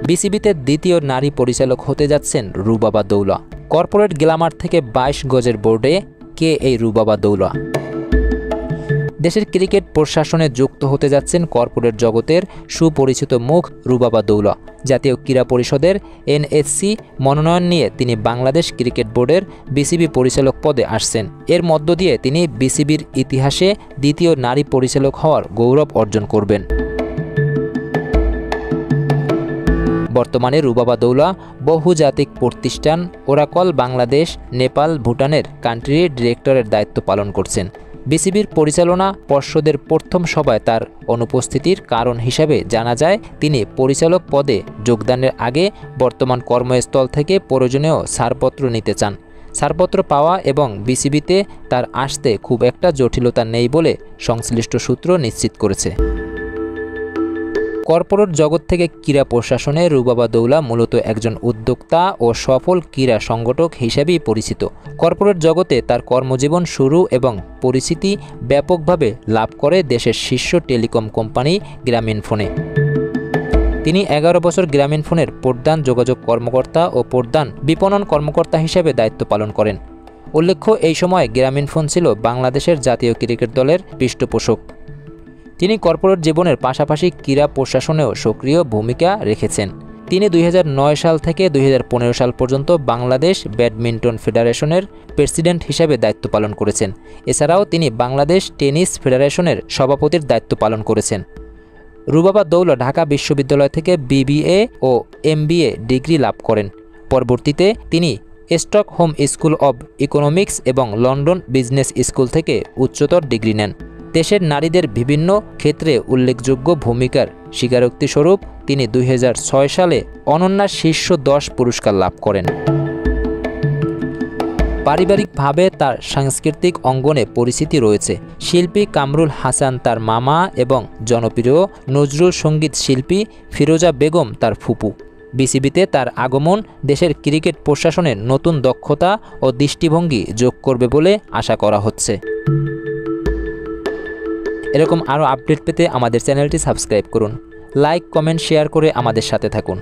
বিসিবিতে দ্বিতীয় নারী পরিচালক হতে যাচ্ছেন রুবাবা দৌলা। কর্পোরেট গ্ল্যামার থেকে 22 গজের বোর্ডে কে এই রুবাবা দৌলা? দেশের ক্রিকেট প্রশাসনে যুক্ত হতে যাচ্ছেন কর্পোরেট জগতের সুপরিচিত মুখ রুবাবা দৌলা। জাতীয় ক্রীড়া পরিষদের এনএসসি মনোনয়ন নিয়ে তিনি বাংলাদেশ ক্রিকেট বোর্ডের বিসিবি পরিচালক পদে আসছেন। এর মধ্য দিয়ে তিনি বিসিবির ইতিহাসে দ্বিতীয় নারী পরিচালক হওয়ার গৌরব অর্জন করবেন। বর্তমানে রুবাবা দৌলা বহুজাতিক প্রতিষ্ঠান ওরাকল বাংলাদেশ, নেপাল, ভুটানের কান্ট্রি ডিরেক্টরের দায়িত্ব পালন করছেন। বিসিবির পরিচালনা পর্ষদের প্রথম সভায় তার অনুপস্থিতির কারণ হিসাবে জানা যায়, তিনি পরিচালক পদে যোগদানের আগে বর্তমান কর্মস্থল থেকে প্রয়োজনীয় ছাড়পত্র নিতে চান। ছাড়পত্র পাওয়া এবং বিসিবিতে তার আসতে খুব একটা জটিলতা নেই বলে সংশ্লিষ্ট সূত্র নিশ্চিত করেছে। কর্পোরেট জগৎ থেকে ক্রীড়া প্রশাসনে রুবাবা দৌলা মূলত একজন উদ্যোক্তা ও সফল ক্রীড়া সংগঠক হিসেবেই পরিচিত। কর্পোরেট জগতে তার কর্মজীবন শুরু এবং পরিচিতি ব্যাপকভাবে লাভ করে দেশের শীর্ষ টেলিকম কোম্পানি গ্রামীণফোনে। তিনি 11 বছর গ্রামীণফোনের প্রধান যোগাযোগ কর্মকর্তা ও প্রধান বিপণন কর্মকর্তা হিসেবে দায়িত্ব পালন করেন। উল্লেখ্য, এই সময় গ্রামীণফোন ছিল বাংলাদেশের জাতীয় ক্রিকেট দলের পৃষ্ঠপোষক। তিনি কর্পোরেট জীবনের পাশাপাশি ক্রীড়া প্রশাসনেও সক্রিয় ভূমিকা রেখেছেন। তিনি 2009 সাল থেকে 2015 সাল পর্যন্ত বাংলাদেশ ব্যাডমিন্টন ফেডারেশনের প্রেসিডেন্ট হিসেবে দায়িত্ব পালন করেছেন। এছাড়াও তিনি বাংলাদেশ টেনিস ফেডারেশনের সভাপতির দায়িত্ব পালন করেছেন। রুবাবা দৌলা ঢাকা বিশ্ববিদ্যালয় থেকে বিবিএ ও এমবিএ ডিগ্রি লাভ করেন। পরবর্তীতে তিনি স্টকহোম স্কুল অব ইকোনমিক্স এবং লন্ডন বিজনেস স্কুল থেকে উচ্চতর ডিগ্রি নেন। দেশের নারীদের বিভিন্ন ক্ষেত্রে উল্লেখযোগ্য ভূমিকার স্বীকারোক্তিস্বরূপ তিনি 2006 সালে অনন্যা শীর্ষ 10 পুরস্কার লাভ করেন। পারিবারিকভাবে তার সাংস্কৃতিক অঙ্গনে পরিচিতি রয়েছে। শিল্পী কামরুল হাসান তার মামা এবং জনপ্রিয় নজরুল সঙ্গীত শিল্পী ফিরোজা বেগম তার ফুপু। বিসিবিতে তার আগমন দেশের ক্রিকেট প্রশাসনে নতুন দক্ষতা ও দৃষ্টিভঙ্গি যোগ করবে বলে আশা করা হচ্ছে। এরকম আরও আপডেট পেতে আমাদের চ্যানেলটি সাবস্ক্রাইব করুন। লাইক, কমেন্ট, শেয়ার করে আমাদের সাথে থাকুন।